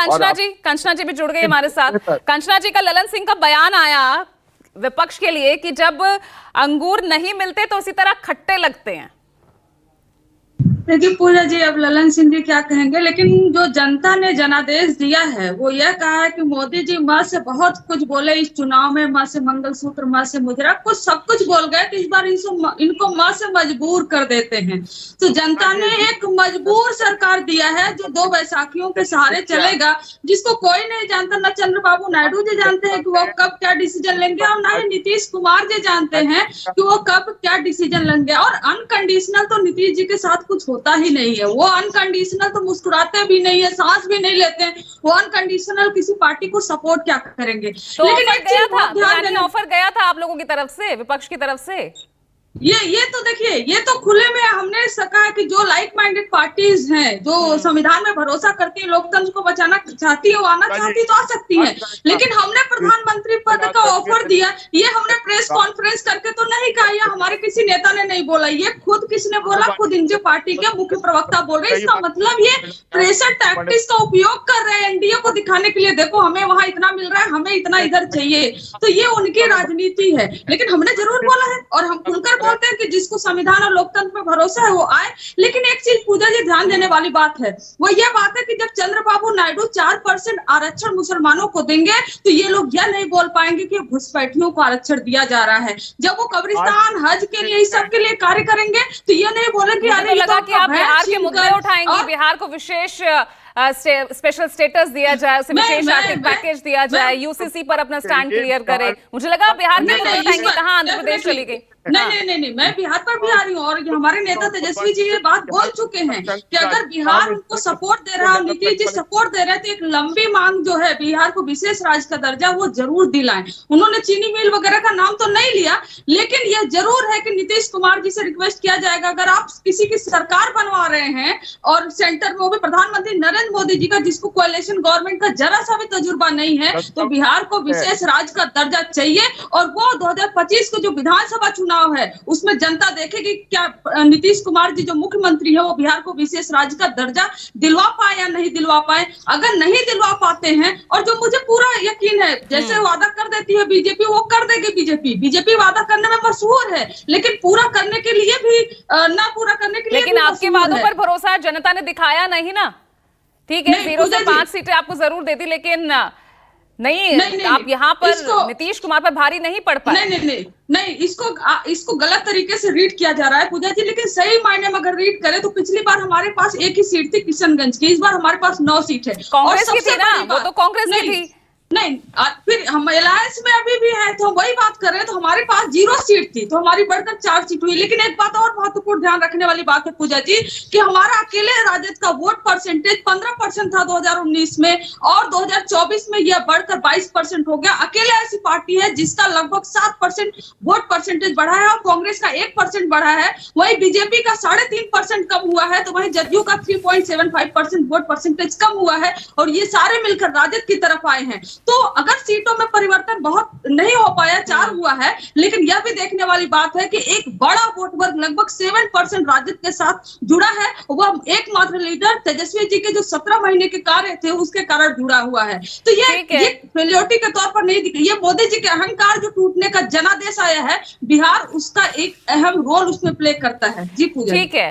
कंचना जी भी जुड़ गई हमारे साथ। कंचना जी, का ललन सिंह का बयान आया विपक्ष के लिए कि जब अंगूर नहीं मिलते तो इसी तरह खट्टे लगते हैं। देखिए पूजा जी, अब ललन सिंह जी क्या कहेंगे, लेकिन जो जनता ने जनादेश दिया है वो यह कहा है कि मोदी जी माँ से बहुत कुछ बोले इस चुनाव में, माँ से मंगलसूत्र, माँ से मुजरा, कुछ सब कुछ बोल गए कि इस बार इनको माँ से मजबूर कर देते हैं। तो जनता ने एक मजबूर सरकार दिया है जो 2 बैसाखियों के सहारे चलेगा, जिसको कोई नहीं जानता। न चंद्रबाबू नायडू जी जानते हैं कि वो कब क्या डिसीजन लेंगे, और न ही नीतीश कुमार जी जानते हैं कि वो कब क्या डिसीजन लेंगे। और अनकंडीशनल तो नीतीश जी के साथ कुछ होता ही नहीं है। वो अनकंडीशनल तो मुस्कुराते भी नहीं है, सांस भी नहीं लेते हैं। वो अनकंडीशनल किसी पार्टी को सपोर्ट क्या करेंगे। तो लेकिन एक चीज ऑफर गया था आप लोगों की तरफ से, विपक्ष की तरफ से। ये तो देखिए, ये तो खुले में हमने कहा है कि जो लाइक माइंडेड पार्टीज हैं, जो संविधान में भरोसा करती है, लोकतंत्र को बचाना चाहती है, वो आना चाहती तो आ सकती है। लेकिन हमने प्रधानमंत्री पद का ऑफर दिया, ये हमने प्रेस कॉन्फ्रेंस करके तो नहीं कहा, या हमारे किसी नेता ने नहीं बोला, ये खुद किसने बोला, खुद इंडिया पार्टी के मुख्य प्रवक्ता बोल रहे। इसका मतलब ये प्रेशर टैक्टिक्स का उपयोग कर रहे हैं एनडीए को दिखाने के लिए, देखो हमें वहां इतना मिल रहा है, हमें इतना इधर चाहिए। तो ये उनकी राजनीति है। लेकिन हमने जरूर बोला है और हम खुलकर बोलते हैं कि जिसको संविधान और लोकतंत्र में भरोसा है वो आए। लेकिन एक चीज पूजा जी ध्यान देने वाली बात है, वो ये बात है कि जब चंद्रबाबू नायडू 4% आरक्षण मुसलमानों को देंगे तो ये लोग यह नहीं बोल पाएंगे कि घुसपैठियों को आरक्षण दिया जा रहा है। जब वो कब्रिस्तान, हज के लिए, इस सब के लिए कार्य करेंगे तो ये नहीं बोलेंगे अरे लगा कि आप बिहार के मुद्दे उठाएंगे, बिहार को विशेष स्पेशल स्टेटस दिया जाए, उसे विशेष आर्थिक पैकेज दिया जाए, यूसीसी पर अपना स्टैंड क्लियर करे। मुझे लगा बिहार के मुद्दे उठाएंगे, कहाँ आंध्र प्रदेश चली गई। नहीं, मैं बिहार पर भी आ रही हूँ। और हमारे नेता तेजस्वी जी ये बात बोल चुके हैं कि अगर बिहार उनको सपोर्ट दे रहा है, नीतीश जी सपोर्ट दे रहे हैं, तो एक लंबी मांग जो है बिहार को विशेष राज्य का दर्जा वो जरूर दिलाएं। उन्होंने चीनी मिल वगैरह का नाम तो नहीं लिया, लेकिन यह जरूर है कि नीतीश कुमार जी से रिक्वेस्ट किया जाएगा, अगर आप किसी की सरकार बनवा रहे हैं और सेंटर में वो भी प्रधानमंत्री नरेंद्र मोदी जी का, जिसको कोalition गवर्नमेंट का जरा सा भी तजुर्बा नहीं है, तो बिहार को विशेष राज्य का दर्जा चाहिए। और वो 2025 को जो विधानसभा चुनाव है उसमें जनता देखेगी क्या नीतीश कुमार जी जो मुख्यमंत्री है वो बिहार को विशेष राज्य का दर्जा दिलवा पाए या नहीं दिलवा पाए। अगर नहीं दिलवा पाते हैं, और जो मुझे पूरा यकीन है, जैसे वादा कर देती है बीजेपी, वो कर देगी। बीजेपी वादा करने में मशहूर है, लेकिन पूरा करने के लिए भी ना पूरा करने के लिए। लेकिन आपके वादों पर भरोसा जनता ने दिखाया नहीं ना। ठीक है, 0 से 5 सीटें आपको जरूर देती, लेकिन नहीं, आप यहाँ पर नीतीश कुमार पर भारी नहीं पड़ पाए। नहीं, इसको गलत तरीके से रीड किया जा रहा है पूजा जी। लेकिन सही मायने में अगर रीड करें तो पिछली बार हमारे पास 1 ही सीट थी किशनगंज की, इस बार हमारे पास 9 सीट है। कांग्रेस की थी ना, वो तो कांग्रेस की थी। नहीं, फिर हम अलायंस में अभी भी है, तो वही बात कर रहे हैं। तो हमारे पास 0 सीट थी, तो हमारी बढ़कर 4 सीट हुई। लेकिन एक बात और महत्वपूर्ण ध्यान रखने वाली बात है पूजा जी, कि हमारा अकेले राजद का वोट परसेंटेज 15% था 2019 में, और 2024 में यह बढ़कर 22% हो गया। अकेले ऐसी पार्टी है जिसका लगभग 7% वोट परसेंटेज बढ़ा है, और कांग्रेस का 1% बढ़ा है। वही बीजेपी का 3.5% कम हुआ है, तो वही जदयू का 3.75% वोट परसेंटेज कम हुआ है, और ये सारे मिलकर राजद की तरफ आए हैं। तो अगर सीटों में परिवर्तन बहुत नहीं हो पाया, 4 हुआ है, लेकिन यह भी देखने वाली बात है कि एक बड़ा वोट वर्ग लगभग 7% राजद के साथ जुड़ा है। वह एकमात्र लीडर तेजस्वी जी के जो 17 महीने के कार्य थे उसके कारण जुड़ा हुआ है। तो ये फेलियोरिटी के तौर पर नहीं दिखे, ये मोदी जी के अहंकार जो टूटने का जनादेश आया है, बिहार उसका एक अहम रोल उसमें प्ले करता है। जी पूजा, ठीक है।